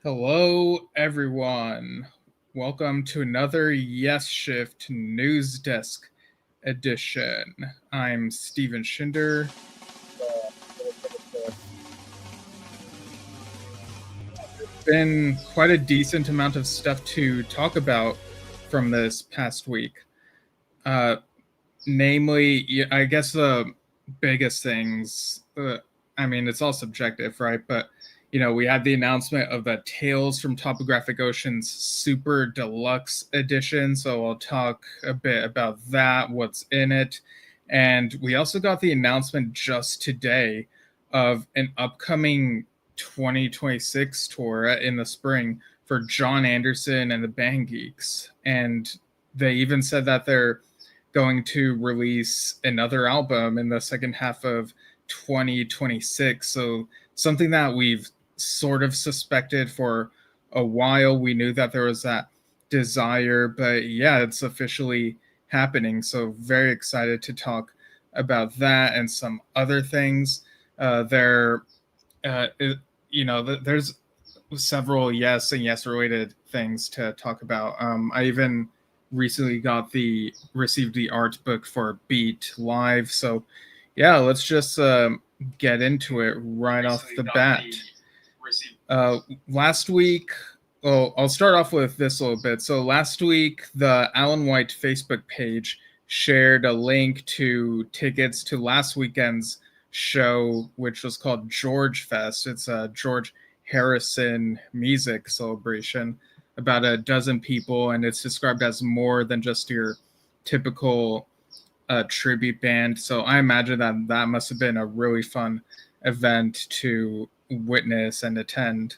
Hello, everyone. Welcome to another Yesshift News Desk edition. I'm Steven Schinder. Been quite a decent amount of stuff to talk about from this past week. Uh, Namely, I guess the biggest things. It's all subjective, right? But we had the announcement of the Tales from Topographic Oceans Super Deluxe Edition. So I'll talk a bit about that, what's in it, and we also got the announcement just today of an upcoming 2026 tour in the spring for Jon Anderson and the band Geeks, and they even said that they're going to release another album in the second half of 2026. So something that we've sort of suspected for a while. We knew that there was that desire, but yeah, it's officially happening. So very excited to talk about that and some other things. There, it, there's several yes and yes related things to talk about. I even recently received the art book for Beat Live. So yeah, let's just get into it right off the bat. Last week, well, I'll start off with this a little bit. So last week, the Alan White Facebook page shared a link to tickets to last weekend's show, which was called George Fest. It's a George Harrison music celebration, about a dozen people, and it's described as more than just your typical tribute band. So I imagine that must have been a really fun event to witness and attend.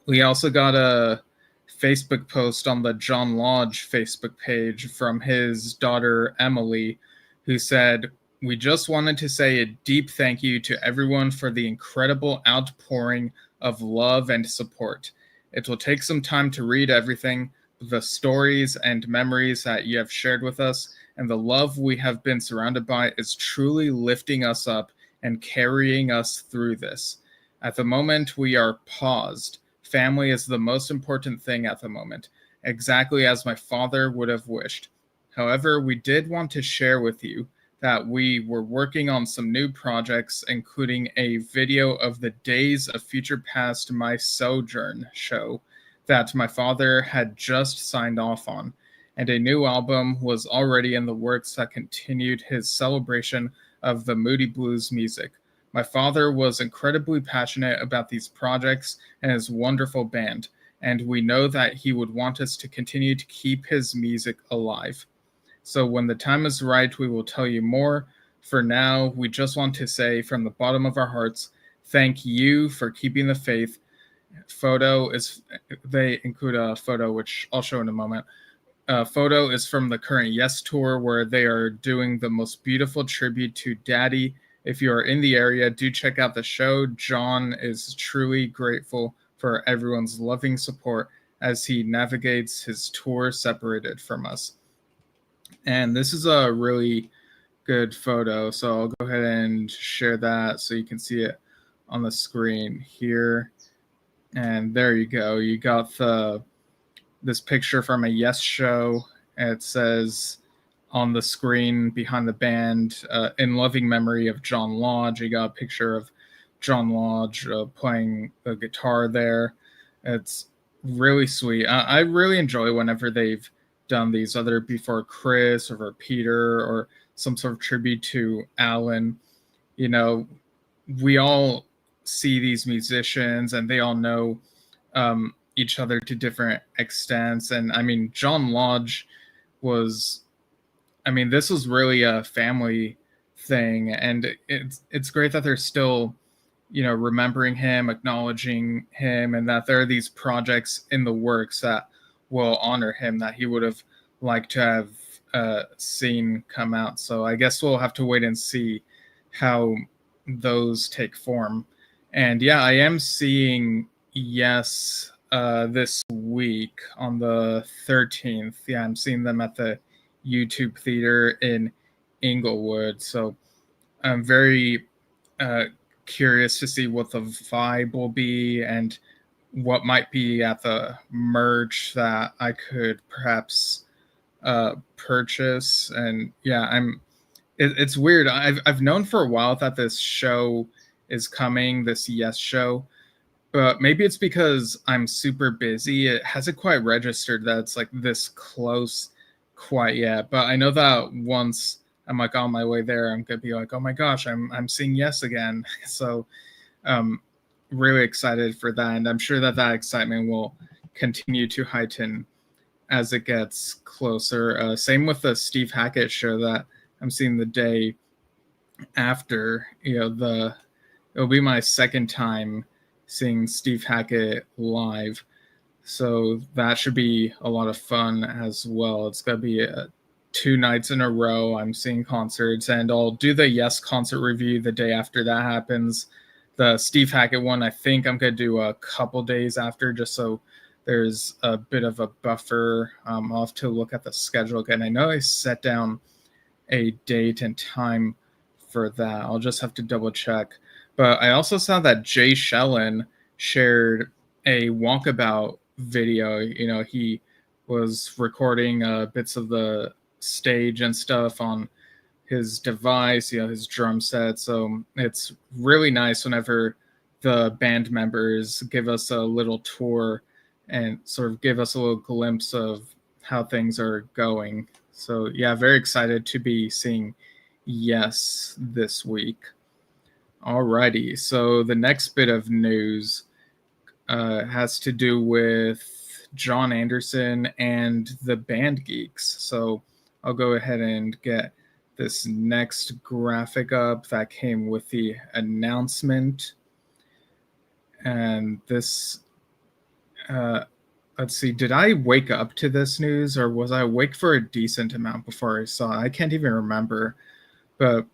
We also got a Facebook post on the John Lodge Facebook page from his daughter Emily, who said, "We just wanted to say a deep thank you to everyone for the incredible outpouring of love and support. It will take some time to read everything, the stories and memories that you have shared with us, and the love we have been surrounded by is truly lifting us up and carrying us through this. At the moment, we are paused. Family is the most important thing at the moment, exactly as my father would have wished. However, we did want to share with you that we were working on some new projects, including a video of the Days of Future Past My Sojourn show that my father had just signed off on, and a new album was already in the works that continued his celebration of the Moody Blues music. My father was incredibly passionate about these projects and his wonderful band, and we know that he would want us to continue to keep his music alive. So when the time is right, we will tell you more. For now, we just want to say from the bottom of our hearts, thank you for keeping the faith. They include a photo, which I'll show in a moment. Photo is from the current Yes Tour, where they are doing the most beautiful tribute to Daddy. If you are in the area, do check out the show. John is truly grateful for everyone's loving support as he navigates his tour separated from us." And this is a really good photo, so I'll go ahead and share that so you can see it on the screen here. And there you go. You got this picture from a Yes show. It says on the screen behind the band, "In loving memory of John Lodge." You got a picture of John Lodge playing the guitar there. It's really sweet. I really enjoy whenever they've done these, whether before Chris or for Peter or some sort of tribute to Alan. You know, we all see these musicians and they all know each other to different extents. And I mean, John Lodge was, this was really a family thing, and it's great that they're still, remembering him, acknowledging him, and that there are these projects in the works that will honor him that he would have liked to have seen come out. So I guess we'll have to wait and see how those take form. And yeah, I am seeing Yes this week on the 13th. Yeah, I'm seeing them at the YouTube Theater in Inglewood. So I'm very curious to see what the vibe will be and what might be at the merch that I could perhaps purchase. And yeah, it's weird. I've known for a while that this show is coming, this Yes show, but maybe it's because I'm super busy. It hasn't quite registered that it's like this close quite yet. But I know that once I'm like on my way there, I'm gonna be like, oh my gosh, I'm seeing Yes again. So um really excited for that, and I'm sure that that excitement will continue to heighten as it gets closer. Same with the Steve Hackett show that I'm seeing the day after. It'll be my second time seeing Steve Hackett live, so that should be a lot of fun as well. It's gonna be 2 nights in a row. I'm seeing concerts, and I'll do the Yes concert review the day after that happens. The Steve Hackett one, I think I'm gonna do a couple days after, just so there's a bit of a buffer. I'll have to look at the schedule again. I know I set down a date and time for that. I'll just have to double check. But I also saw that Jay Shellen shared a walkabout video. He was recording bits of the stage and stuff on his device, his drum set. So it's really nice whenever the band members give us a little tour and sort of give us a little glimpse of how things are going. So yeah, very excited to be seeing Yes this week. Alrighty, so the next bit of news has to do with Jon Anderson and the band Geeks. So I'll go ahead and get this next graphic up that came with the announcement. And this, let's see, did I wake up to this news, or was I awake for a decent amount before I saw it? I can't even remember. But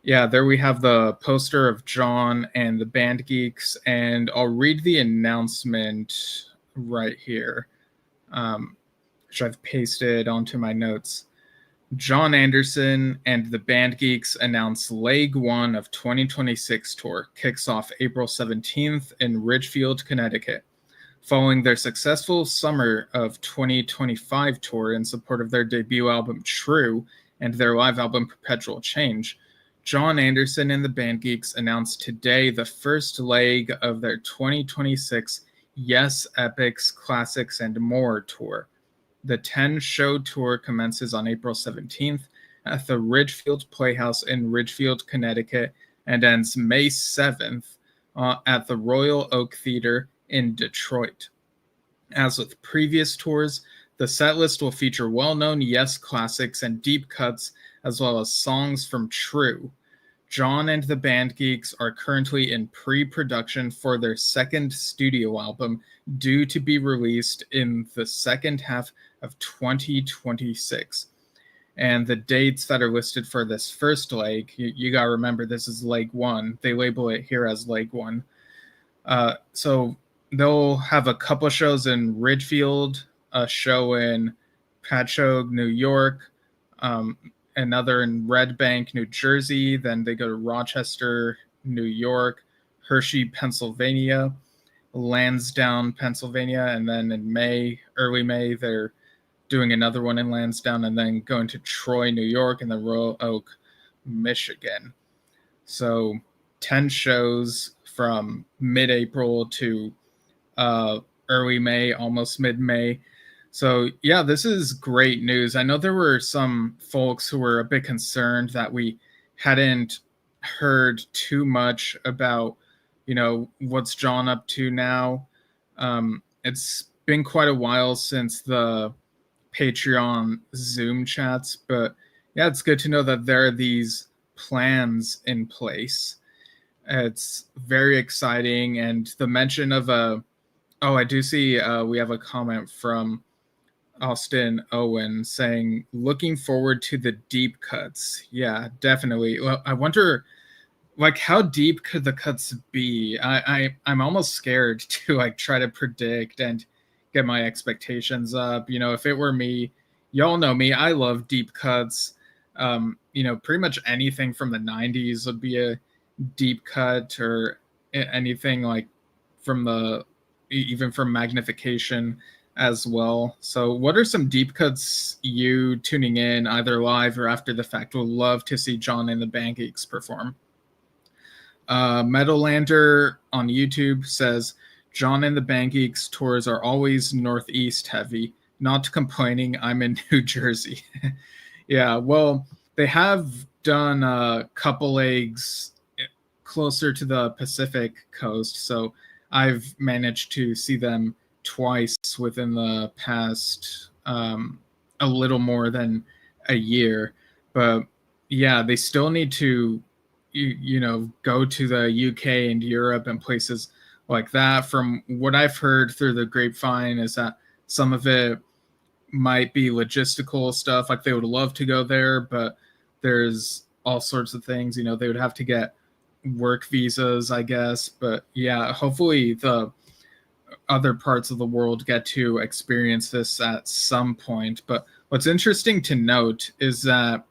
yeah, there we have the poster of Jon and the band Geeks, and I'll read the announcement right here, which I've pasted onto my notes. Jon Anderson and the band Geeks announce Leg 1 of 2026 tour kicks off April 17th in Ridgefield, Connecticut. Following their successful summer of 2025 tour in support of their debut album True and their live album Perpetual Change, Jon Anderson and the band Geeks announced today the first leg of their 2026 Yes Epics, Classics, and More tour. The 10-show tour commences on April 17th at the Ridgefield Playhouse in Ridgefield, Connecticut, and ends May 7th at the Royal Oak Theater in Detroit. As with previous tours, the setlist will feature well-known Yes classics and deep cuts, as well as songs from True. Jon and the band Geeks are currently in pre-production for their second studio album, due to be released in the second half of 2026. And the dates that are listed for this first leg, you gotta remember this is leg 1. They label it here as leg 1. So they'll have a couple shows in Ridgefield, a show in Patchogue, New York, another in Red Bank, New Jersey. Then they go to Rochester, New York, Hershey, Pennsylvania, Lansdowne, Pennsylvania, and then in May, early May, they're doing another one in Lansdowne, and then going to Troy, New York, and then Royal Oak, Michigan. So 10 shows from mid-April to early May, almost mid-May. So yeah, this is great news. I know there were some folks who were a bit concerned that we hadn't heard too much about, what's Jon up to now. It's been quite a while since the Patreon Zoom chats, but yeah, it's good to know that there are these plans in place. It's very exciting, and the mention of I do see we have a comment from Austin Owen saying, looking forward to the deep cuts. Yeah, definitely. Well, I wonder, like, how deep could the cuts be? I'm almost scared to like try to predict and get my expectations up. If it were me, y'all know me, I love deep cuts. Pretty much anything from the 90s would be a deep cut, or anything like from the even from magnification as well. So what are some deep cuts you tuning in either live or after the fact would love to see Jon and the Band Geeks perform? Meadowlander on YouTube says, Jon and the Band Geeks tours are always Northeast heavy. Not complaining, I'm in New Jersey. Yeah, well, they have done a couple legs closer to the Pacific coast, so I've managed to see them twice within the past a little more than a year. But yeah, they still need to go to the UK and Europe and places like that. From what I've heard through the grapevine is that some of it might be logistical stuff, like they would love to go there, but there's all sorts of things, they would have to get work visas, I guess. But yeah, hopefully the other parts of the world get to experience this at some point. But what's interesting to note is that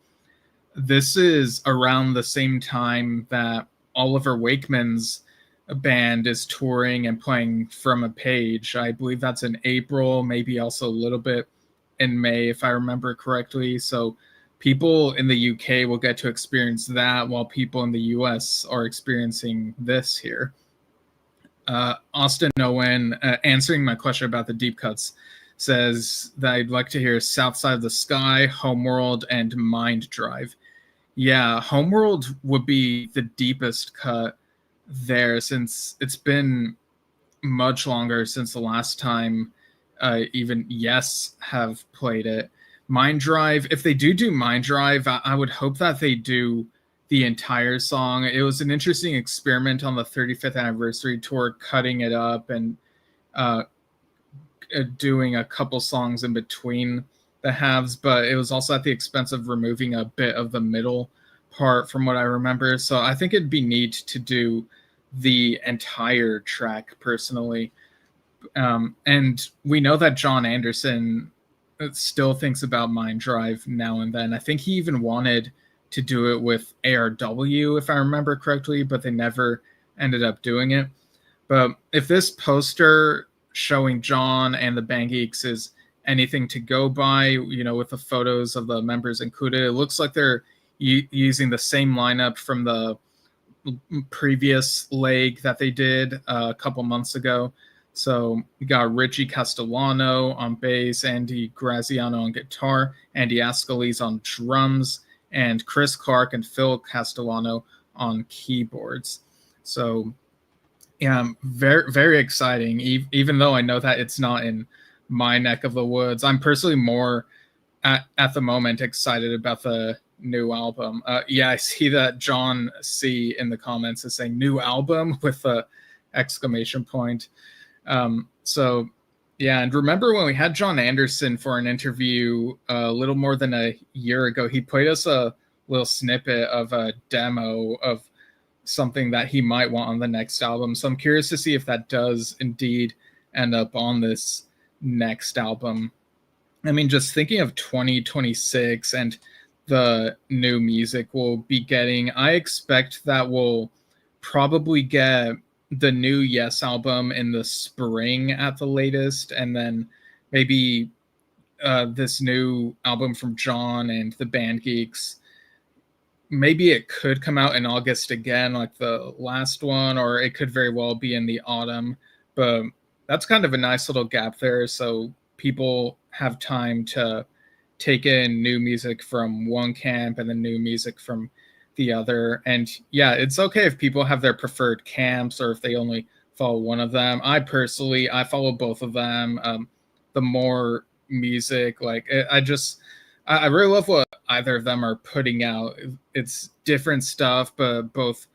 this is around the same time that Oliver Wakeman's band is touring and playing From a Page. I believe that's in April, maybe also a little bit in May, if I remember correctly. So people in the UK will get to experience that while people in the US are experiencing this here. Austin Owen, answering my question about the deep cuts, says that I'd like to hear South Side of the Sky, Homeworld, and Mind Drive. Yeah, Homeworld would be the deepest cut there, since it's been much longer since the last time even Yes have played it. Mind Drive, if they do Mind Drive, I would hope that they do the entire song. It was an interesting experiment on the 35th anniversary tour, cutting it up and doing a couple songs in between the halves, but it was also at the expense of removing a bit of the middle part from what I remember. So I think it'd be neat to do the entire track personally. And we know that Jon Anderson still thinks about Mind Drive now and then. I think he even wanted to do it with ARW, if I remember correctly, but they never ended up doing it. But if this poster showing Jon and the Band Geeks is anything to go by, with the photos of the members included, it looks like they're using the same lineup from the previous leg that they did a couple months ago. So we got Richie Castellano on bass, Andy Graziano on guitar, Andy Ascalise on drums, and Chris Clark and Phil Castellano on keyboards. So yeah, very, very exciting, even though I know that it's not in my neck of the woods. I'm personally more at the moment excited about the new album. Yeah, I see that John C in the comments is saying new album with a exclamation point. So yeah, and remember when we had Jon Anderson for an interview a little more than a year ago, he played us a little snippet of a demo of something that he might want on the next album. So I'm curious to see if that does indeed end up on this next album. I mean, just thinking of 2026 and the new music we'll be getting, I expect that we'll probably get the new Yes album in the spring at the latest, and then maybe this new album from Jon and the Band Geeks. Maybe it could come out in August again, like the last one, or it could very well be in the autumn. But that's kind of a nice little gap there, so people have time to take in new music from one camp and then new music from the other. And yeah, it's okay if people have their preferred camps or if they only follow one of them. I follow both of them. The more music, like I really love what either of them are putting out. It's different stuff, but both,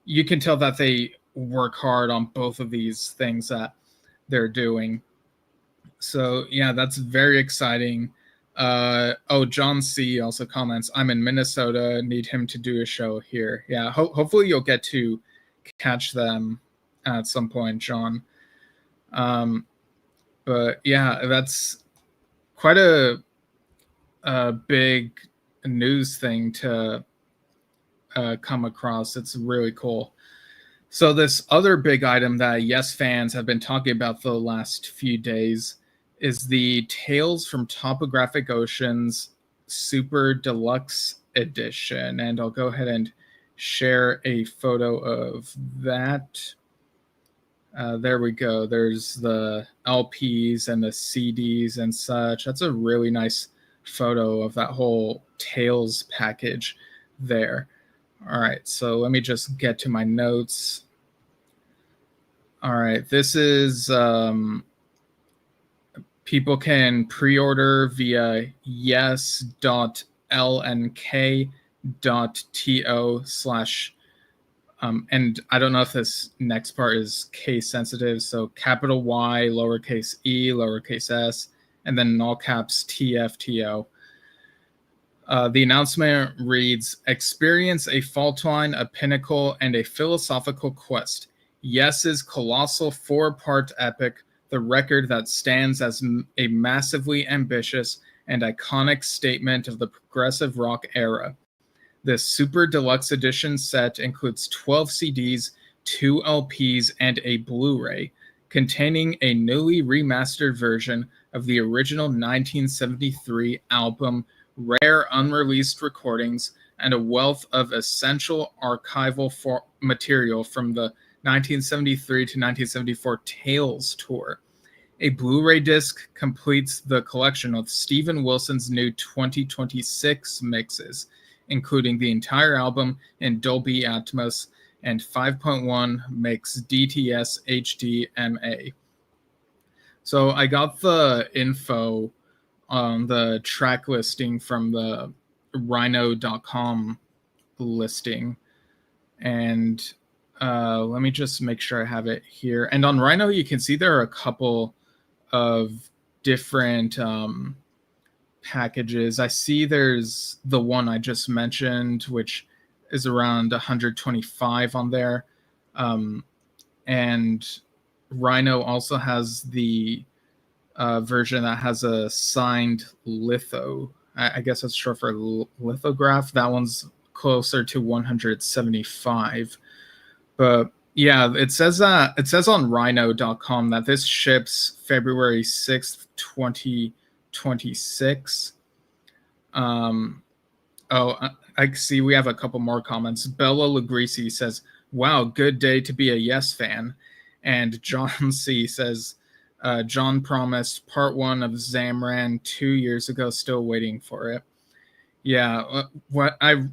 you can tell that they work hard on both of these things that they're doing. So yeah, that's very exciting. John C also comments, I'm in Minnesota, need him to do a show here. Yeah, hopefully you'll get to catch them at some point, John. But yeah, that's quite a big news thing to come across. It's really cool. So this other big item that Yes fans have been talking about the last few days is the Tales from Topographic Oceans Super Deluxe Edition. And I'll go ahead and share a photo of that. There we go. There's the LPs and the CDs and such. That's a really nice photo of that whole Tales package there. All right, so let me just get to my notes. All right, this is people can pre-order via yes.lnk.to/ and I don't know if this next part is case sensitive, so capital Y, lowercase e, lowercase s, and then in all caps TFTO. The announcement reads, experience a fault line, a pinnacle, and a philosophical quest. Yes's colossal 4-part epic, the record that stands as a massively ambitious and iconic statement of the progressive rock era. This Super Deluxe Edition set includes 12 CDs, 2 LPs, and a Blu-ray, containing a newly remastered version of the original 1973 album, rare unreleased recordings, and a wealth of essential archival material from the 1973 to 1974 Tales tour. A Blu-ray disc completes the collection of Steven Wilson's new 2026 mixes, including the entire album in Dolby Atmos and 5.1 mix DTS HD MA. So I got the info on the track listing from the rhino.com listing, and let me just make sure I have it here. And on Rhino, you can see there are a couple of different packages. I see there's the one I just mentioned, which is around 125 on there. And Rhino also has the version that has a signed litho. I guess that's short for lithograph. That one's closer to 175. But yeah, it says on rhino.com that this ships February 6th, 2026. I see we have a couple more comments. Bella Lugrisi says, wow, good day to be a Yes fan. And John C says, John promised part 1 of Zamran 2 years ago, still waiting for it. Yeah, what I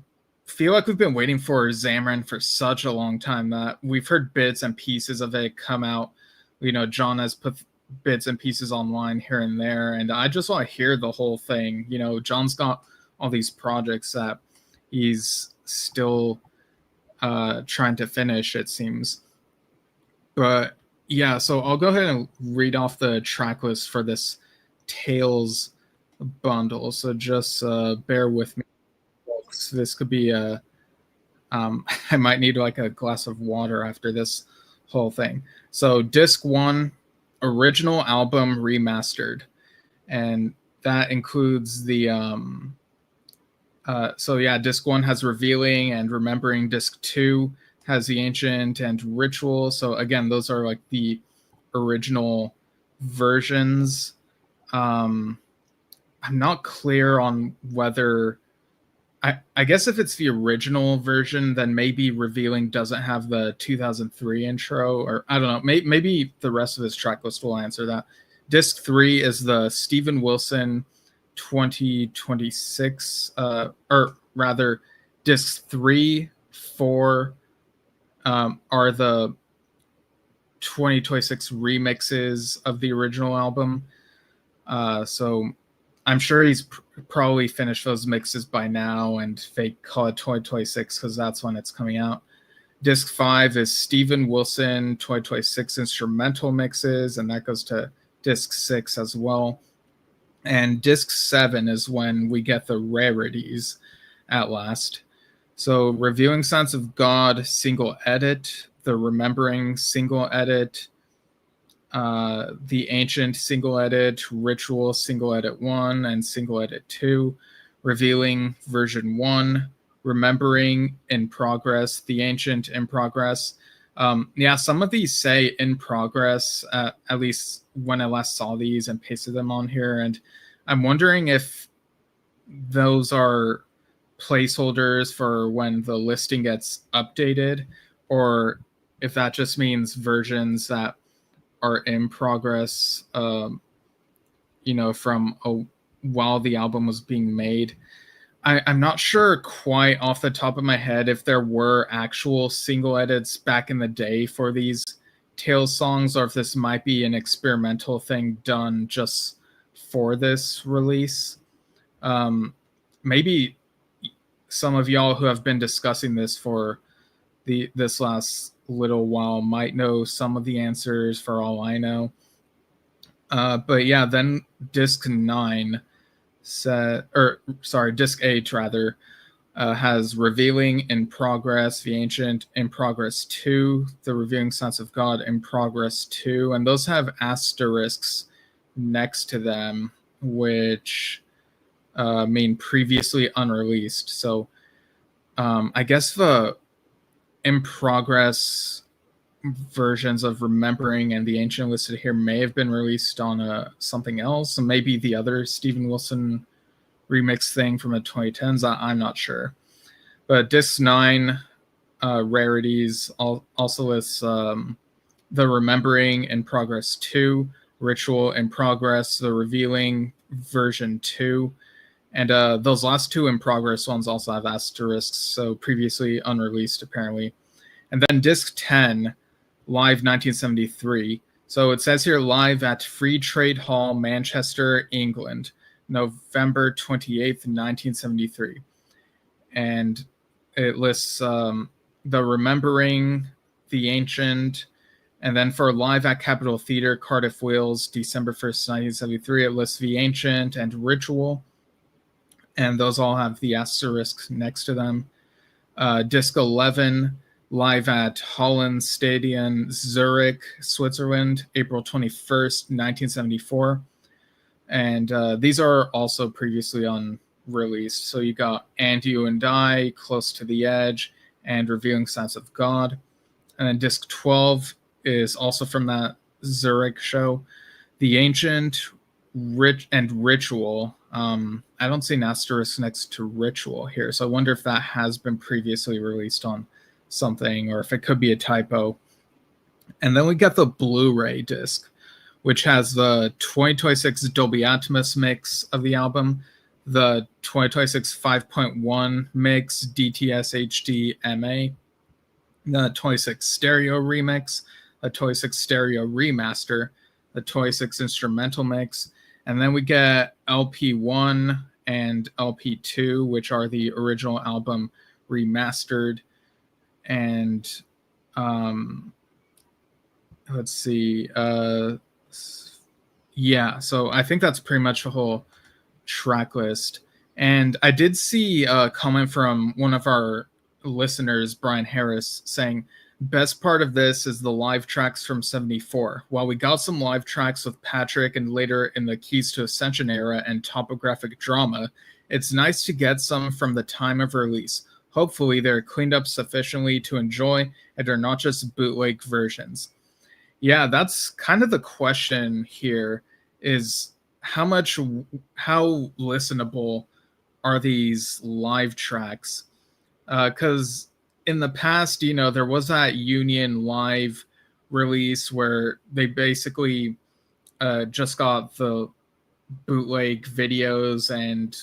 feel like we've been waiting for Zamran for such a long time that we've heard bits and pieces of it come out. You know, John has put bits and pieces online here and there, and I just want to hear the whole thing. You know, John's got all these projects that he's still trying to finish, it seems. But yeah, so I'll go ahead and read off the track list for this Tales bundle. So just bear with me, folks. This could be I might need like a glass of water after this whole thing. So disc 1, original album remastered, and that includes the so yeah, disc 1 has Revealing and Remembering. Disc 2 has The Ancient and Ritual. So again, those are like the original versions. I'm not clear on whether I guess if it's the original version, then maybe Revealing doesn't have the 2003 intro, or I don't know. Maybe the rest of his track list will answer that. Disc 3 is the Steven Wilson 2026, or rather, discs 3, 4 are the 2026 remixes of the original album. So I'm sure he's probably finished those mixes by now, and they call it 2026 because that's when it's coming out. Disc 5 is Steven Wilson 2026 instrumental mixes, and that goes to disc 6 as well. And disc 7 is when we get the rarities at last. So Reviewing Sons of God single edit, the Remembering single edit, the Ancient single edit, Ritual single edit 1 and single edit 2, Revealing version 1, Remembering in progress, the Ancient in progress, Yeah, some of these say in progress, at least when I last saw these and pasted them on here. And I'm wondering if those are placeholders for when the listing gets updated, or if that just means versions that are in progress, from while the album was being made. I'm not sure quite off the top of my head if there were actual single edits back in the day for these Tales songs, or if this might be an experimental thing done just for this release. Maybe some of y'all who have been discussing this for this last little while might know some of the answers, for all I know. But yeah, then disc 9 disc 8 rather, has Revealing in Progress, The Ancient in Progress 2, The Revealing Science of God in Progress 2, and those have asterisks next to them, which mean previously unreleased. So I guess the in progress versions of Remembering and The Ancient listed here may have been released on something else, and maybe the other Steven Wilson remix thing from the 2010s. I'm not sure. But disc 9 rarities also lists the Remembering in Progress 2, Ritual in Progress, the Revealing version 2, and those last two in progress ones also have asterisks, so previously unreleased apparently. And then disc 10, Live 1973. So it says here live at Free Trade Hall, Manchester, England, November 28th, 1973. And it lists the Remembering, The Ancient, and then for live at Capitol Theatre, Cardiff, Wales, December 1st, 1973, it lists The Ancient and Ritual. And those all have the asterisks next to them. Disc 11, live at Holland Stadion, Zurich, Switzerland, April 21st, 1974. And these are also previously unreleased. So you got And You and I, Close to the Edge, and Revealing Science of God. And then disc 12 is also from that Zurich show, The Ancient, Ritual. I don't see an asterisk next to Ritual here, so I wonder if that has been previously released on something, or if it could be a typo. And then we got the Blu-ray disc, which has the 2026 Dolby Atmos mix of the album, the 2026 5.1 mix DTS HD MA, the 26 stereo remix, the 26 stereo remaster, the 26 instrumental mix, and then we get LP1 and LP2, which are the original album remastered. And let's see. Yeah, so I think that's pretty much the whole track list. And I did see a comment from one of our listeners, Brian Harris, saying, best part of this is the live tracks from 74. While we got some live tracks with Patrick and later in the Keys to Ascension era and Topographic Drama, it's nice to get some from the time of release. Hopefully they're cleaned up sufficiently to enjoy and are not just bootleg versions. Yeah, that's kind of the question here, is how listenable are these live tracks? Because in the past, there was that Union Live release where they basically just got the bootleg videos and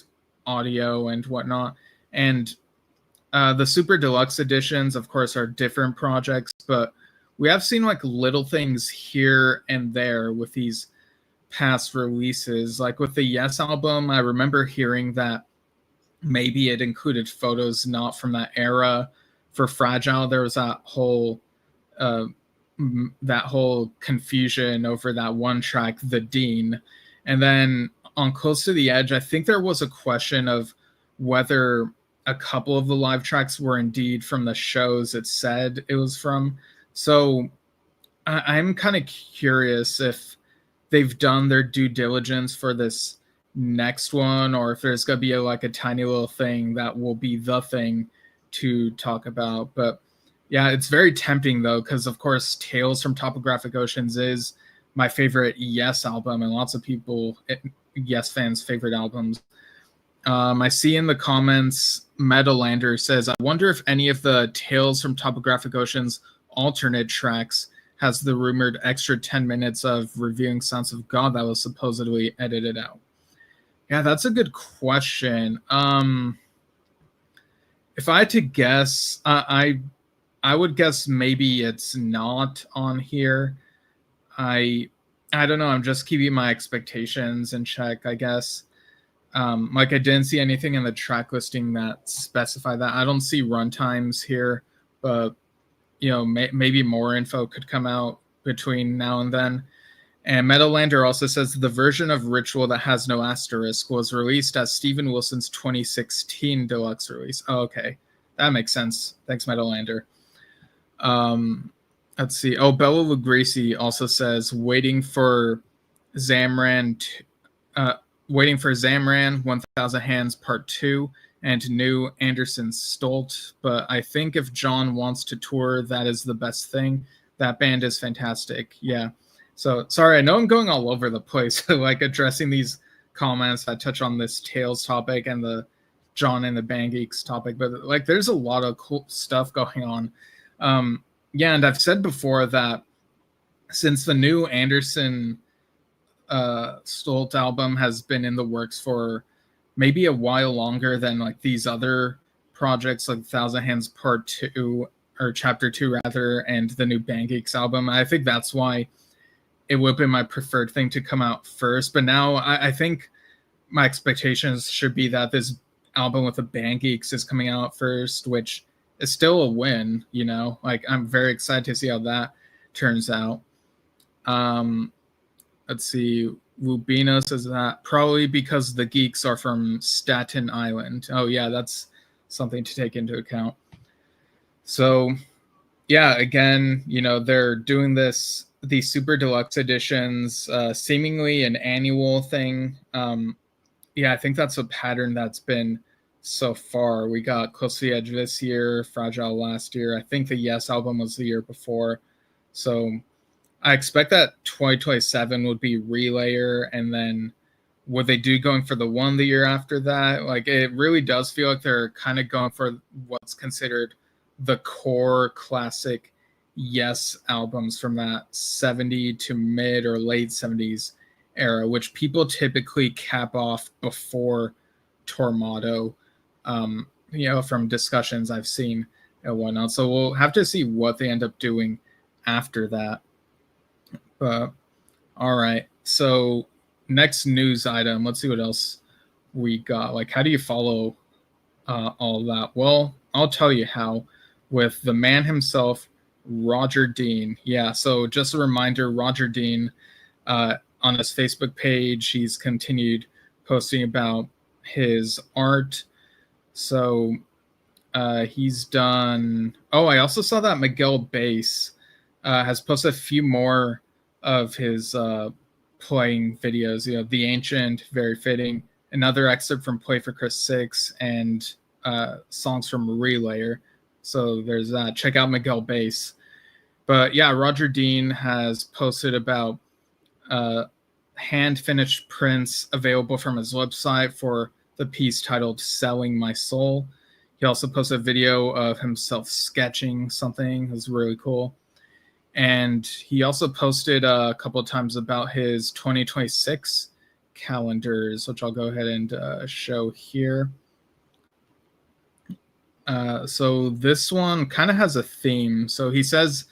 audio and whatnot. And the Super Deluxe editions, of course, are different projects, but we have seen like little things here and there with these past releases. Like with the Yes album, I remember hearing that maybe it included photos not from that era. For Fragile, there was that whole confusion over that one track, The Dean. And then on Close to the Edge, I think there was a question of whether a couple of the live tracks were indeed from the shows it said it was from. So I'm kind of curious if they've done their due diligence for this next one, or if there's going to be a tiny little thing that will be the thing to talk about. But Yeah, it's very tempting though, because of course Tales from Topographic Oceans is my favorite Yes album, and lots of people, Yes fans' favorite albums. I see in the comments, Metalander says, I wonder if any of the Tales from Topographic Oceans alternate tracks has the rumored extra 10 minutes of reviewing Sounds of God that was supposedly edited out. Yeah, that's a good question. If I had to guess, I would guess maybe it's not on here. I don't know. I'm just keeping my expectations in check, I guess. Like I didn't see anything in the track listing that specify that. I don't see runtimes here, but maybe more info could come out between now and then. And Metalander also says the version of Ritual that has no asterisk was released as Steven Wilson's 2016 deluxe release. Oh, okay, that makes sense. Thanks, Metalander. Let's see. Oh, Bella Lugrisi also says waiting for Zamran, 1000 Hands Part 2 and new Anderson Stolt. But I think if Jon wants to tour, that is the best thing. That band is fantastic. Yeah. So sorry, I know I'm going all over the place, like addressing these comments that touch on this Tales topic and the Jon and the Band Geeks topic, but like there's a lot of cool stuff going on. Yeah, and I've said before that since the new Anderson Stolt album has been in the works for maybe a while longer than like these other projects like 1000 Hands Part 2 or Chapter 2 rather, and the new Band Geeks album. I think that's why it would have been my preferred thing to come out first. But now I think my expectations should be that this album with the Band Geeks is coming out first, which is still a win, like I'm very excited to see how that turns out. Let's see. Rubino says that probably because the Geeks are from Staten Island. Oh yeah, that's something to take into account. So yeah, again, they're doing these super deluxe editions, seemingly an annual thing. Yeah, I think that's a pattern that's been so far. We got Close to the Edge this year, Fragile last year. I think the Yes album was the year before. So I expect that 2027 would be Relayer, and then would they do going for the one the year after that? Like it really does feel like they're kind of going for what's considered the core classic Yes albums from that 70 to mid or late 70s era, which people typically cap off before Tormato, from discussions I've seen and whatnot. So we'll have to see what they end up doing after that. But all right, so next news item. Let's see what else we got. Like, how do you follow all of that? Well, I'll tell you how. With the man himself, Roger Dean. Yeah, so just a reminder, Roger Dean, on his Facebook page, he's continued posting about his art. So he's done... Oh, I also saw that Miguel Bass has posted a few more of his playing videos. The Ancient, very fitting. Another excerpt from Play for Chris 6, and songs from Relayer. So there's that. Check out Miguel Bass. But yeah, Roger Dean has posted about hand-finished prints available from his website for the piece titled Selling My Soul. He also posted a video of himself sketching something. It was really cool. And he also posted a couple of times about his 2026 calendars, which I'll go ahead and show here. So this one kind of has a theme. So he says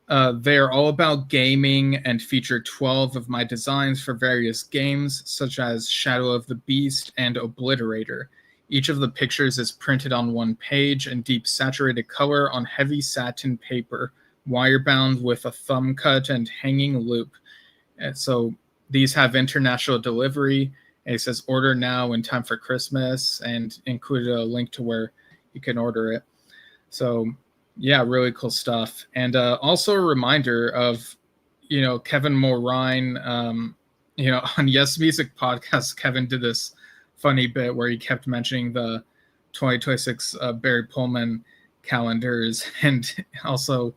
they are all about gaming and feature 12 of my designs for various games, such as Shadow of the Beast and Obliterator. Each of the pictures is printed on one page in deep saturated color on heavy satin paper, wire bound with a thumb cut and hanging loop. And so these have international delivery. And it says order now in time for Christmas, and included a link to where you can order it. So yeah, really cool stuff. And also a reminder of, Kevin Morine, on Yes Music Podcast, Kevin did this funny bit where he kept mentioning the 2026 Barry Pullman calendars, and also,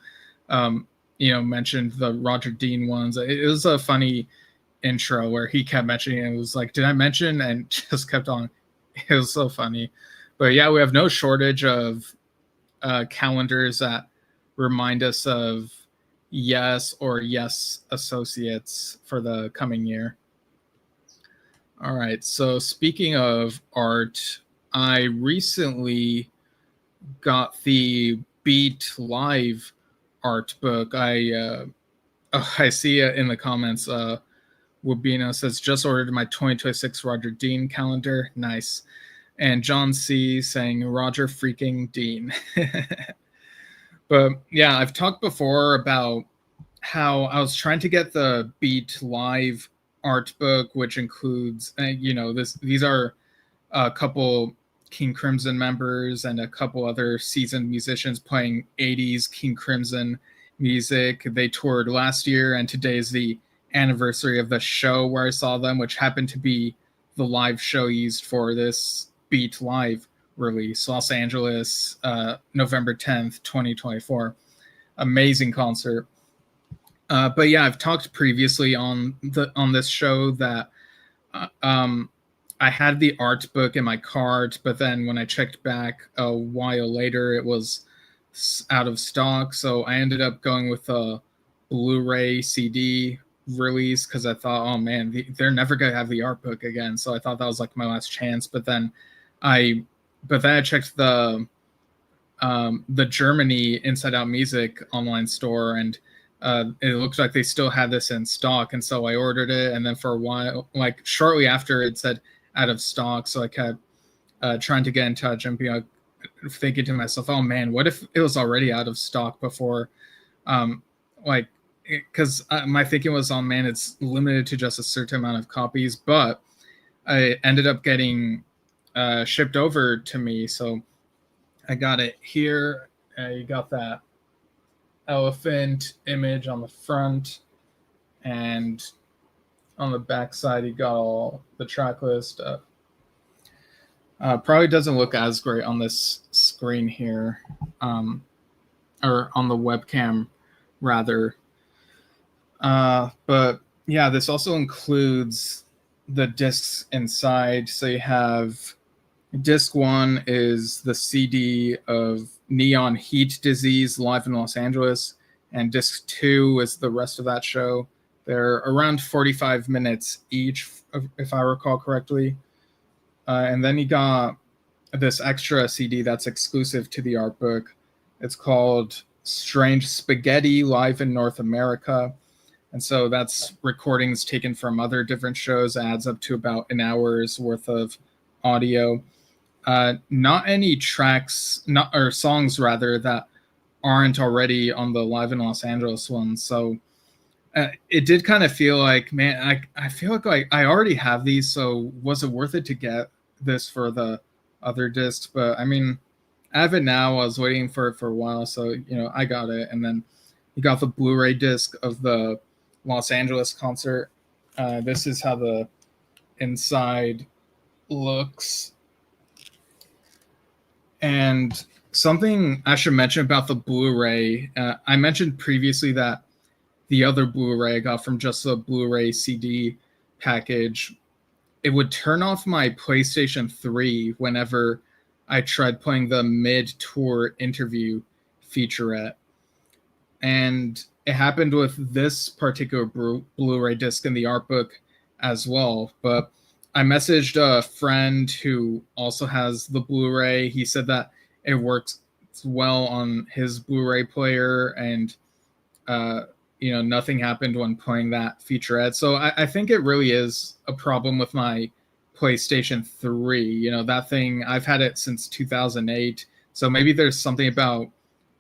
mentioned the Roger Dean ones. It was a funny intro where he kept mentioning it. It was like, did I mention? And just kept on. It was so funny. But yeah, we have no shortage of calendars that remind us of Yes or Yes associates for the coming year. All right. So speaking of art, I recently got the Beat Live art book. I see it in the comments. Wabino says, just ordered my 2026 Roger Dean calendar. Nice. And John C saying, Roger freaking Dean. But yeah, I've talked before about how I was trying to get the Beat Live art book, which includes, these are a couple King Crimson members and a couple other seasoned musicians playing 80s King Crimson music. They toured last year, and today is the anniversary of the show where I saw them, which happened to be the live show used for this Beat Live release, Los Angeles, November 10th, 2024. Amazing concert. But yeah, I've talked previously on this show that I had the art book in my cart, but then when I checked back a while later, it was out of stock. So I ended up going with a Blu-ray CD release because I thought, oh man, they're never gonna have the art book again. So I thought that was like my last chance. But then I checked the Germany Inside Out Music online store, and it looked like they still had this in stock, and so I ordered it. And then for a while, like shortly after, it said out of stock. So I kept trying to get in touch and be thinking to myself, oh man, what if it was already out of stock before? Because my thinking was, oh man, it's limited to just a certain amount of copies. But I ended up getting shipped over to me, so I got it here. You got that elephant image on the front, and on the back side you got all the track list. Probably doesn't look as great on this screen here, or on the webcam rather. But yeah, this also includes the discs inside. So you have disc 1 is the CD of Neon Heat Disease live in Los Angeles, and disc 2 is the rest of that show. They're around 45 minutes each, if I recall correctly. And then you got this extra CD that's exclusive to the art book. It's called Strange Spaghetti Live in North America. And so that's recordings taken from other different shows. It adds up to about an hour's worth of audio. Not any tracks, or songs rather, that aren't already on the Live in Los Angeles one. So it did kind of feel like, man, I feel like I already have these, so was it worth it to get this for the other discs? But I mean, I have it now. I was waiting for it for a while, so I got it. And then you got the Blu-ray disc of the Los Angeles concert. This is how the inside looks. And something I should mention about the Blu-ray, I mentioned previously that the other Blu-ray I got from just the Blu-ray CD package, it would turn off my PlayStation 3 whenever I tried playing the mid-tour interview featurette. And it happened with this particular Blu-ray disc in the art book as well. But I messaged a friend who also has the Blu-ray. He said that it works well on his Blu-ray player, and nothing happened when playing that featurette. So I think it really is a problem with my PlayStation 3. That thing, I've had it since 2008. So maybe there's something about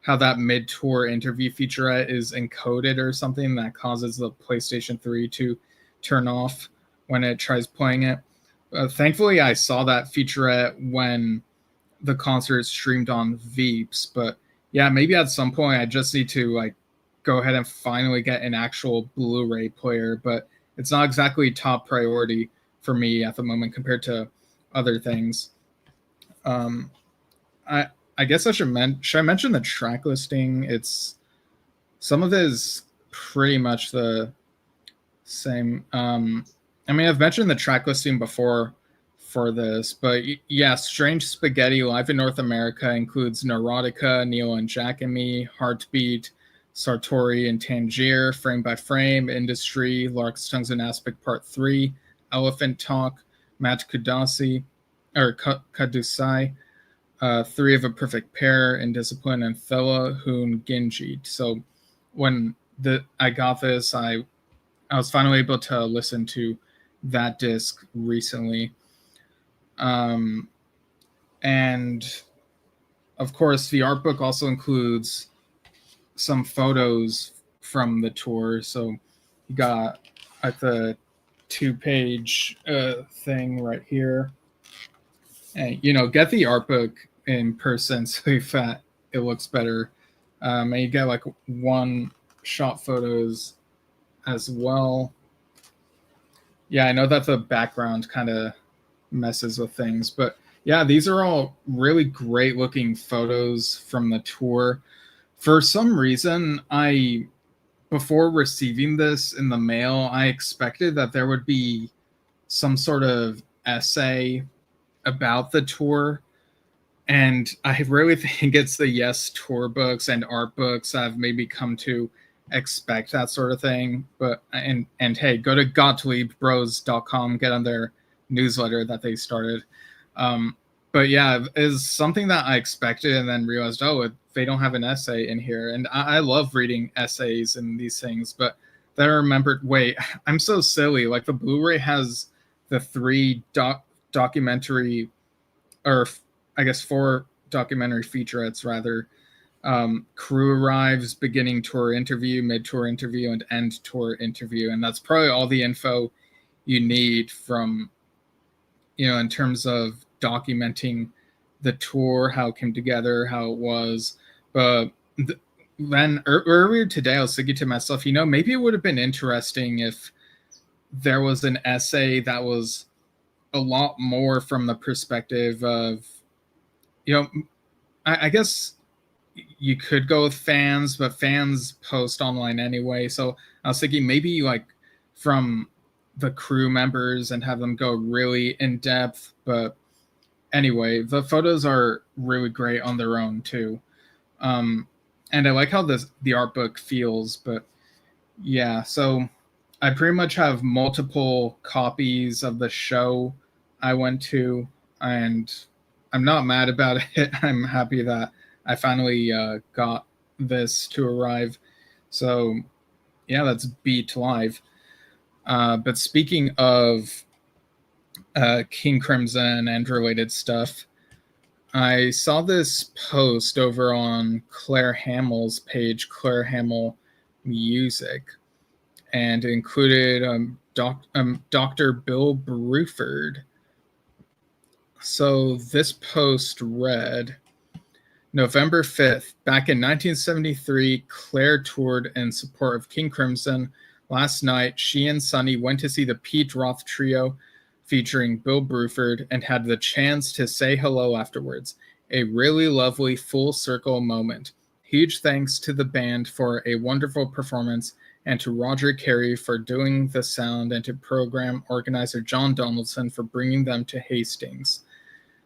how that mid-tour interview featurette is encoded or something that causes the PlayStation 3 to turn off when it tries playing it. Thankfully, I saw that featurette when the concert streamed on Veeps. But yeah, maybe at some point I just need to go ahead and finally get an actual Blu-ray player. But it's not exactly top priority for me at the moment compared to other things. I I guess I should mention the track listing. It's some of it is pretty much the same. I mean, I've mentioned the track listing before for this, but yeah, Strange Spaghetti live in North America includes Neurotica, Neil and Jack and Me, Heartbeat, Sartori and Tangier, Frame by Frame, Industry, Lark's Tongues and Aspic Part 3, Elephant Talk, Matt Kudasi, or Kadusai, Three of a Perfect Pair, Indiscipline, and Thela Hoon Ginjit. So when I got this, I was finally able to listen to that disc recently. And of course, the art book also includes some photos from the tour. So you got at the 2-page thing right here. And, get the art book in person so that it looks better. And you get like one shot photos as well. Yeah, I know that the background kind of messes with things, but yeah, these are all really great looking photos from the tour. For some reason, before receiving this in the mail, I expected that there would be some sort of essay about the tour. And I really think it's the Yes tour books and art books I've maybe come to expect that sort of thing. But and hey, go to GottliebBros.com, get on their newsletter that they started. But yeah, is something that I expected and then realized, they don't have an essay in here. And I love reading essays and these things, but then I remembered, wait, I'm so silly. Like the Blu-ray has the 3 documentary, or I guess 4 documentary featurettes rather. Crew arrives, beginning tour interview, mid-tour interview, and end tour interview. And that's probably all the info you need from, in terms of documenting the tour, how it came together, how it was. But then earlier today, I was thinking to myself, maybe it would have been interesting if there was an essay that was a lot more from the perspective of, I guess you could go with fans, but fans post online anyway. So I was thinking maybe like from the crew members and have them go really in depth. But anyway, the photos are really great on their own too. And I like how the art book feels, but yeah, so I pretty much have multiple copies of the show I went to, and I'm not mad about it. I'm happy that I finally got this to arrive. So yeah, that's Beat Live. But speaking of King Crimson and related stuff, I saw this post over on Claire Hamill's page, Claire Hamill Music, and it included Dr. Bill Bruford. So this post read, November 5th, back in 1973, Claire toured in support of King Crimson. Last night, she and Sonny went to see the Pete Roth Trio featuring Bill Bruford and had the chance to say hello afterwards. A really lovely full circle moment. Huge thanks to the band for a wonderful performance and to Roger Carey for doing the sound and to program organizer John Donaldson for bringing them to Hastings.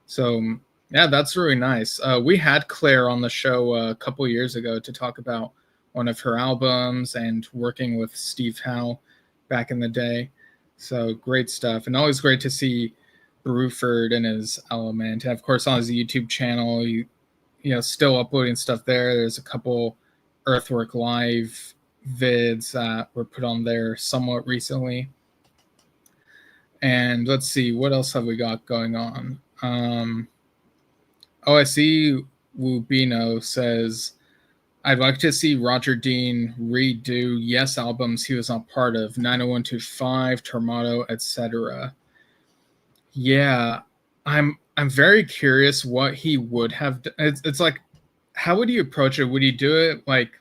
So yeah, that's really nice. We had Claire on the show a couple years ago to talk about one of her albums and working with Steve Howe back in the day. So great stuff. And always great to see Bruford in his element. And of course, on his YouTube channel, still uploading stuff there. There's a couple Earthwork Live vids that were put on there somewhat recently. And let's see, what else have we got going on? I see Wubino says, I'd like to see Roger Dean redo Yes albums he was not part of, 90125, Tormato, etc. Yeah, I'm very curious what he would have done. It's like, how would he approach it? Would he do it like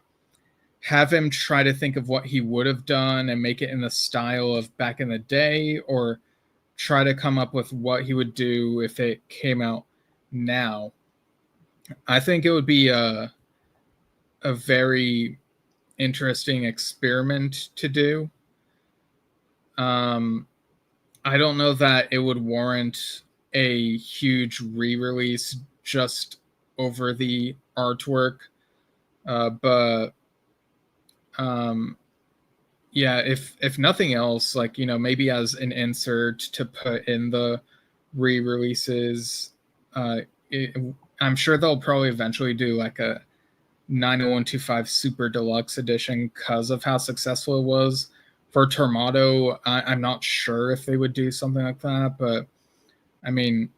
have him try to think of what he would have done and make it in the style of back in the day, or try to come up with what he would do if it came out now? I think it would be a very interesting experiment to do. I don't know that it would warrant a huge re-release just over the artwork, but yeah, if nothing else, like, maybe as an insert to put in the re-releases, uh, it, I'm sure they'll probably eventually do like a 90125 Super Deluxe edition because of how successful it was. For Tormato, I'm not sure if they would do something like that, but I mean,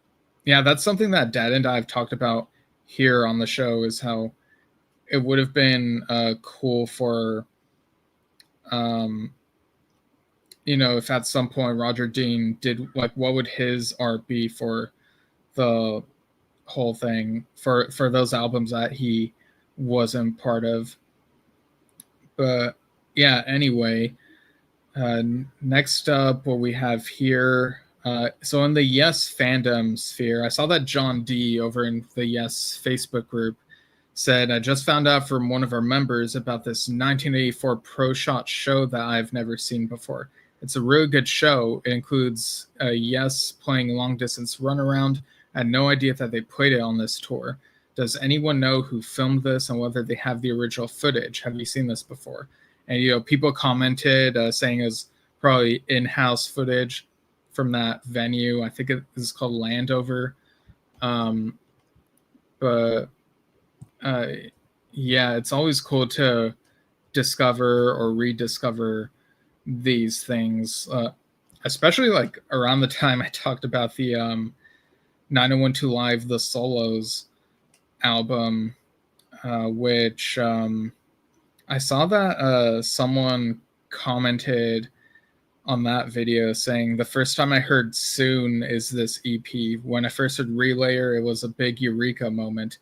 yeah, that's something that Dad and I have talked about here on the show, is how it would have been cool for, um, if at some point Roger Dean did, like, what would his art be for the whole thing, for those albums that he wasn't part of. But yeah, anyway, next up, what we have here. So in the Yes fandom sphere, I saw that John D over in the Yes Facebook group said, I just found out from one of our members about this 1984 Pro Shot show that I've never seen before. It's a really good show. It includes Yes playing long distance runaround. I had no idea that they played it on this tour. Does anyone know who filmed this and whether they have the original footage? Have you seen this before? And people commented saying it was probably in-house footage from that venue. I think it is called Landover. But yeah, it's always cool to discover or rediscover these things, especially like around the time I talked about the 9012 Live The Solos album, which I saw that someone commented on that video saying the first time I heard Soon is this EP. When I first heard Relayer, it was a big eureka moment.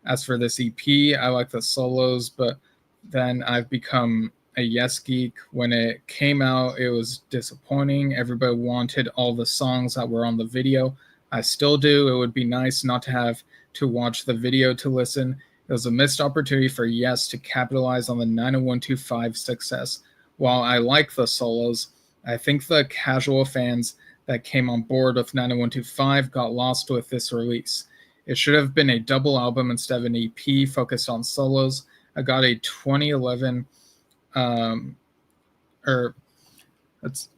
As for this EP, I like the solos, but then I've become a Yes geek. When it came out, it was disappointing. Everybody wanted all the songs that were on the video. I still do. It would be nice not to have to watch the video to listen. It was a missed opportunity for Yes to capitalize on the 90125 success. While I like the solos, I think the casual fans that came on board with 90125 got lost with this release. It should have been a double album instead of an EP focused on solos. I got a 2011, or it's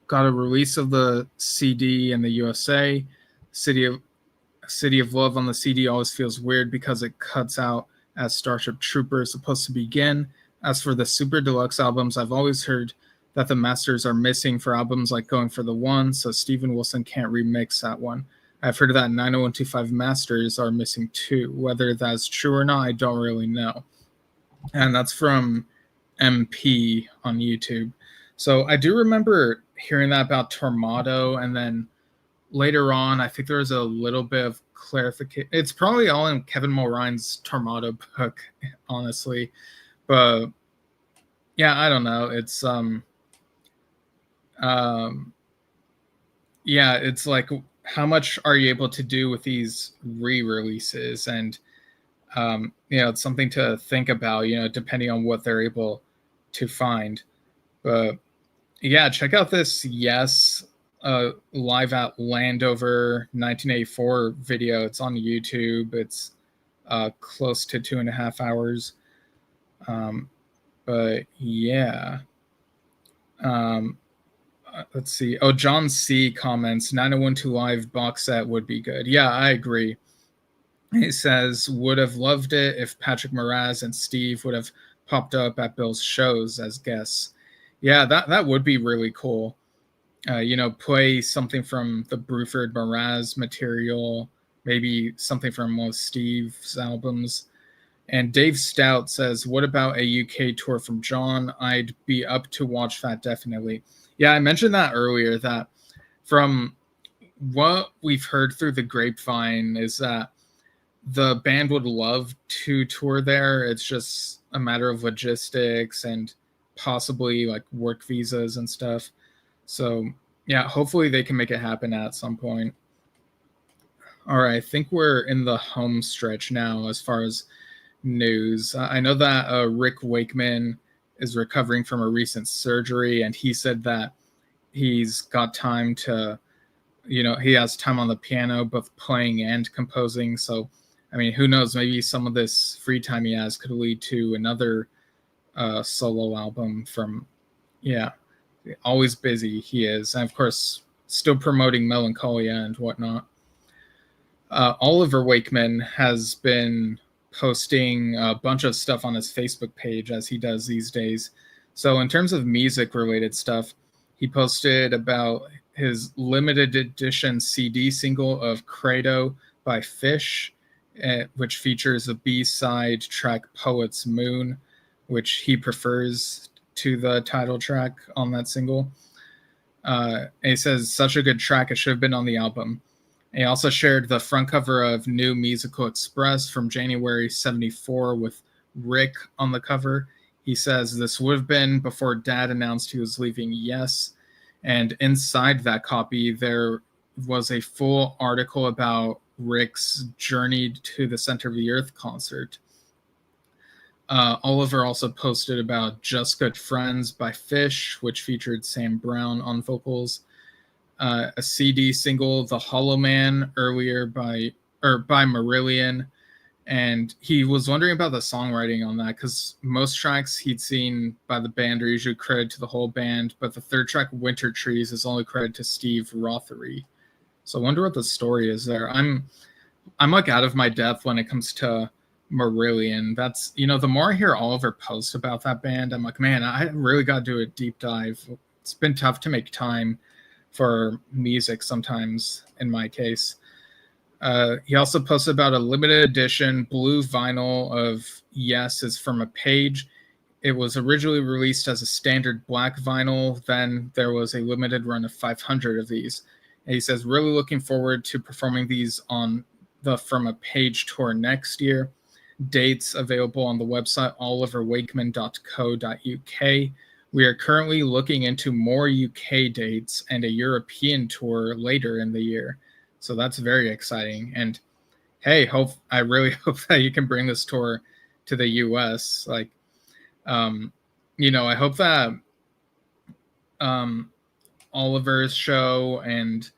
got a release of the CD in the USA. City of Love on the CD always feels weird because it cuts out as Starship Trooper is supposed to begin. As for the Super Deluxe albums, I've always heard that the masters are missing for albums like Going for the One, so Steven Wilson can't remix that one. I've heard that 90125 masters are missing too. Whether that's true or not, I don't really know. And that's from MP on YouTube. So I do remember hearing that about Tormato, and then later on, I think there was a little bit of clarification. It's probably all in Kevin Mulrine's Tormato book, honestly. But yeah, I don't know. It's yeah, it's like, how much are you able to do with these re-releases? And it's something to think about, depending on what they're able to find. But yeah, check out this Yes live at Landover 1984 video. It's on YouTube. It's close to 2.5 hours. But yeah. Let's see. Oh, John C comments, 9012 Live box set would be good. Yeah, I agree. He says, would have loved it if Patrick Moraz and Steve would have popped up at Bill's shows as guests. Yeah, that would be really cool. Play something from the Bruford Moraz material, maybe something from one of Steve's albums. And Dave Stout says, what about a UK tour from John? I'd be up to watch that, definitely. Yeah, I mentioned that earlier, that from what we've heard through the grapevine is that the band would love to tour there. It's just a matter of logistics and possibly like work visas and stuff. So yeah, hopefully they can make it happen at some point. All right, I think we're in the home stretch now as far as news. I know that Rick Wakeman is recovering from a recent surgery, and he said that he's got time to, he has time on the piano, both playing and composing. So, I mean, who knows? Maybe some of this free time he has could lead to another solo album from, yeah, always busy he is. And of course, still promoting Melancholia and whatnot. Oliver Wakeman has been posting a bunch of stuff on his Facebook page as he does these days. So in terms of music related stuff, he posted about his limited edition CD single of Credo by Fish, which features a B-side track Poet's Moon, which he prefers to the title track on that single. And he says, such a good track, it should have been on the album. And he also shared the front cover of New Musical Express from January 74 with Rick on the cover. He says, this would have been before Dad announced he was leaving Yes. And inside that copy, there was a full article about Rick's Journey to the Center of the Earth concert. Oliver also posted about Just Good Friends by Fish, which featured Sam Brown on vocals. A CD single, The Hollow Man, earlier by Marillion. And he was wondering about the songwriting on that, because most tracks he'd seen by the band are usually credited to the whole band, but the third track, Winter Trees, is only credited to Steve Rothery. So I wonder what the story is there. I'm like out of my depth when it comes to Marillion. That's, the more I hear Oliver post about that band, I'm like, man, I really got to do a deep dive. It's been tough to make time for music sometimes in my case. He also posted about a limited edition blue vinyl of Yes is from a Page. It was originally released as a standard black vinyl. Then there was a limited run of 500 of these. And he says, really looking forward to performing these on the From a Page tour next year. Dates available on the website oliverwakeman.co.uk. We are currently looking into more UK dates and a European tour later in the year. So that's very exciting. And hey, I really hope that you can bring this tour to the US. Like, I hope that Oliver's show and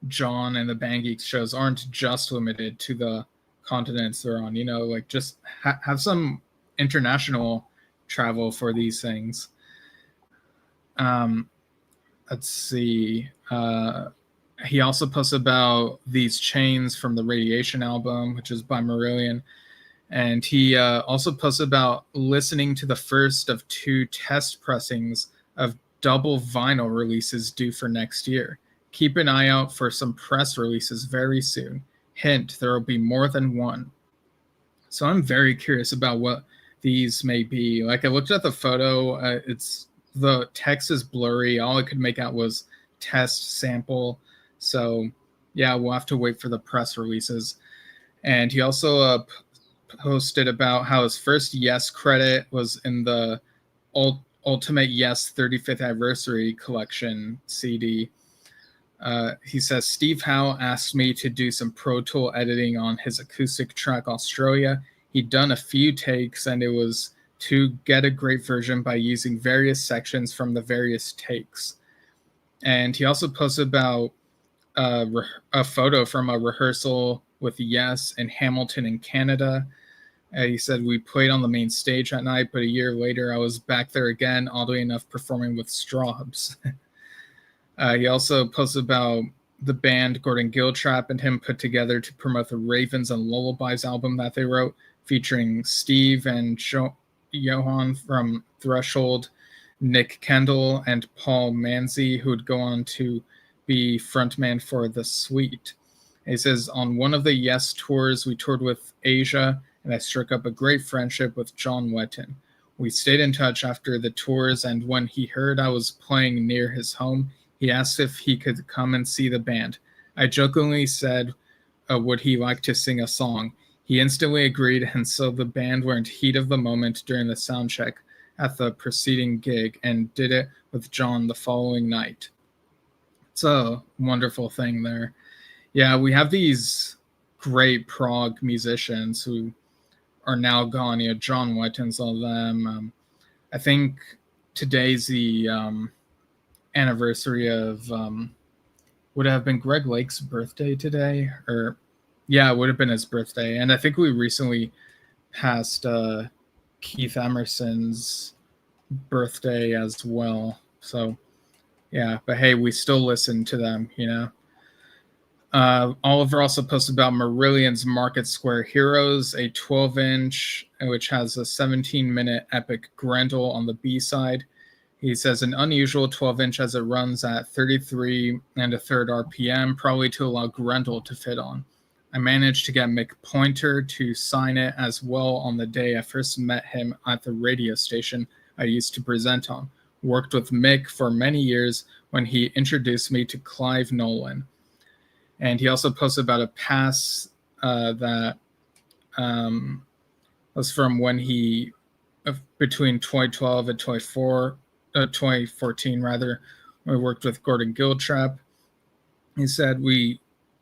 Jon and the Band Geeks shows aren't just limited to the continents they're on, like just have some international travel for these things. Let's see. He also posts about these chains from the Radiation album, which is by Marillion. And he also posts about listening to the first of 2 test pressings of double vinyl releases due for next year. Keep an eye out for some press releases very soon. Hint, there will be more than one. So I'm very curious about what these may be. Like, I looked at the photo. The text is blurry. All I could make out was test sample. So, yeah, we'll have to wait for the press releases. And he also posted about how his first Yes credit was in the Ultimate Yes 35th Anniversary Collection CD. He says, Steve Howe asked me to do some Pro Tool editing on his acoustic track Australia. He'd done a few takes, and it was to get a great version by using various sections from the various takes. And he also posted about a photo from a rehearsal with Yes in Hamilton in Canada. He said, we played on the main stage that night, but a year later I was back there again, oddly enough, performing with Straubs. He also posted about the band Gordon Giltrap and him put together to promote the Ravens and Lullabies album that they wrote, featuring Steve and Johan from Threshold, Nick Kendall, and Paul Manzi, who would go on to be frontman for The Sweet. He says, on one of the Yes tours, we toured with Asia, and I struck up a great friendship with John Wetton. We stayed in touch after the tours, and when he heard I was playing near his home, he asked if he could come and see the band. I jokingly said, would he like to sing a song? He instantly agreed, and so the band were in heat of the moment during the sound check at the preceding gig and did it with John the following night. It's a wonderful thing there. Yeah, we have these great prog musicians who are now gone. You know, John Whiten's all them. I think today's the anniversary of would have been Greg Lake's birthday today, or yeah, it would have been his birthday. And I think we recently passed Keith Emerson's birthday as well. So yeah, but hey, we still listen to them, you know. Oliver also posted about Marillion's Market Square Heroes, a 12-inch, which has a 17-minute epic Grendel on the B side. He says an unusual 12-inch as it runs at 33 and a third RPM, probably to allow Grendel to fit on. I managed to get Mick Pointer to sign it as well on the day I first met him at the radio station I used to present on. Worked with Mick for many years when he introduced me to Clive Nolan. And he also posted about a pass that was from when he, between 2012 and 2014 rather, we worked with Gordon Giltrap. He said we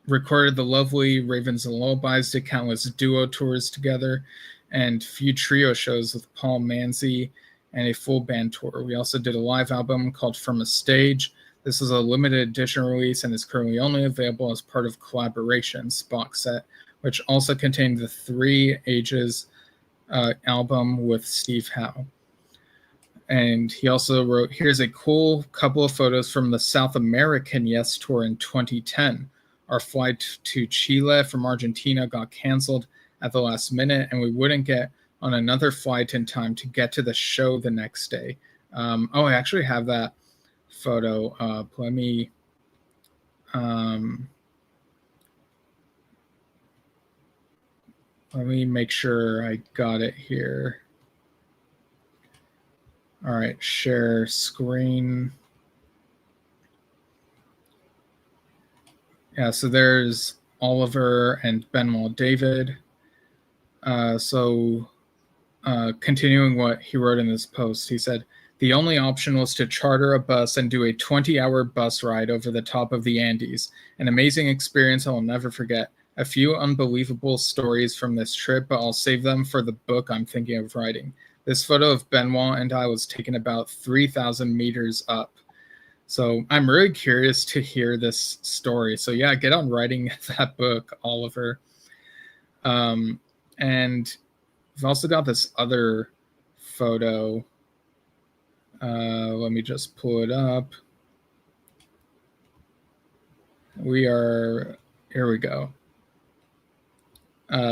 recorded the lovely Ravens and Lullabies, did countless duo tours together, and few trio shows with Paul Manzi, and a full band tour. We also did a live album called From a Stage. This is a limited edition release and is currently only available as part of Collaborations box set, which also contained the 3 Ages album with Steve Howe. And he also wrote, here's a cool couple of photos from the South American Yes tour in 2010. Our flight to Chile from Argentina got canceled at the last minute, and we wouldn't get on another flight in time to get to the show the next day. I actually have that photo up. Let me make sure I got it here. All right, share screen. Yeah, so there's Oliver and Benoit David. Continuing what he wrote in this post, he said, the only option was to charter a bus and do a 20-hour bus ride over the top of the Andes. An amazing experience I will never forget. A few unbelievable stories from this trip, but I'll save them for the book I'm thinking of writing. This photo of Benoit and I was taken about 3,000 meters up. So I'm really curious to hear this story. So yeah, get on writing that book, Oliver. And we've also got this other photo. Let me just pull it up. Here we go.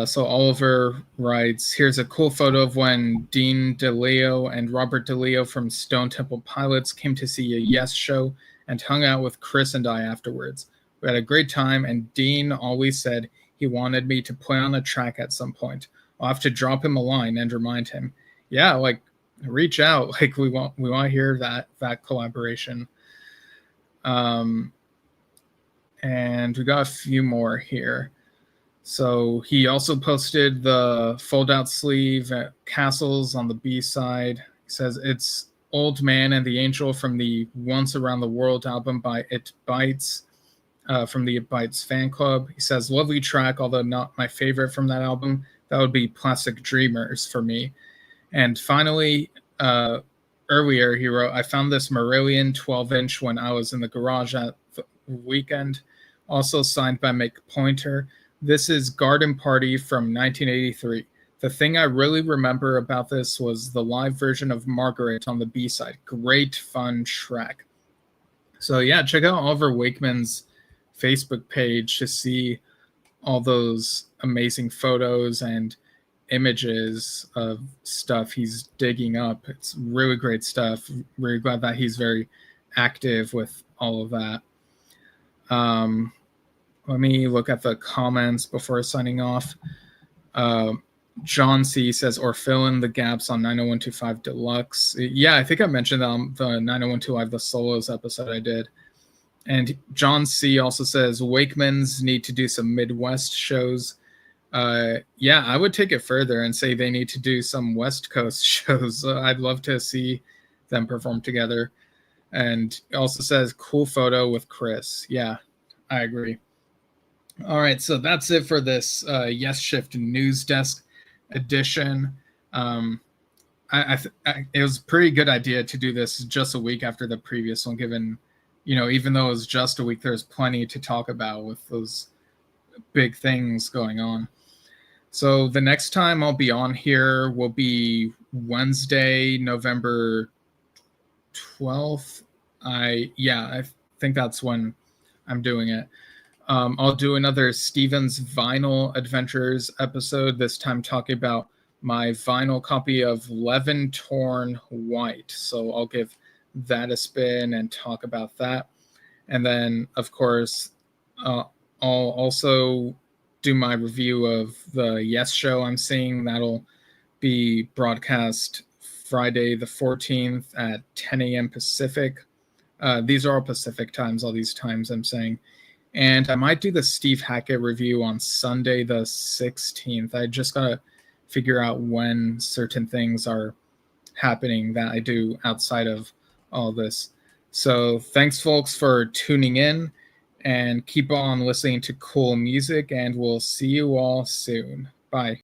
So Oliver writes, here's a cool photo of when Dean DeLeo and Robert DeLeo from Stone Temple Pilots came to see a Yes show and hung out with Chris and I afterwards. We had a great time, and Dean always said he wanted me to play on a track at some point. I'll have to drop him a line and remind him. Yeah, like reach out. Like we want to hear that collaboration. And we got a few more here. So he also posted the fold-out sleeve at Castles on the B side. He says it's Old Man and the Angel from the Once Around the World album by It Bites, from the It Bites fan club. He says, lovely track, although not my favorite from that album. That would be Plastic Dreamers for me. And finally, earlier he wrote, I found this Marillion 12-inch when I was in the garage at the weekend, also signed by Mick Pointer. This is Garden Party from 1983. The thing I really remember about this was the live version of Margaret on the B-side. Great, fun track. So yeah, check out Oliver Wakeman's Facebook page to see all those amazing photos and images of stuff he's digging up. It's really great stuff. Really glad that he's very active with all of that. Let me look at the comments before signing off. John C. says, or fill in the gaps on 90125 Deluxe. Yeah, I think I mentioned that on the 90125 Live, the solos episode I did. And John C. also says, Wakemans need to do some Midwest shows. Yeah, I would take it further and say they need to do some West Coast shows. I'd love to see them perform together. And it also says, cool photo with Chris. Yeah, I agree. All right, so that's it for this Yesshift News Desk edition. It was a pretty good idea to do this just a week after the previous one, given, even though it was just a week, there's plenty to talk about with those big things going on. So the next time I'll be on here will be Wednesday, November 12th. I think that's when I'm doing it. I'll do another Steven's Vinyl Adventures episode, this time talking about my vinyl copy of Levin Torn White. So I'll give that a spin and talk about that. And then, of course, I'll also do my review of the Yes show I'm seeing. That'll be broadcast Friday the 14th at 10 a.m. Pacific. These are all Pacific times, all these times I'm saying. And I might do the Steve Hackett review on Sunday the 16th. I just got to figure out when certain things are happening that I do outside of all this. So thanks, folks, for tuning in, and keep on listening to cool music, and we'll see you all soon. Bye.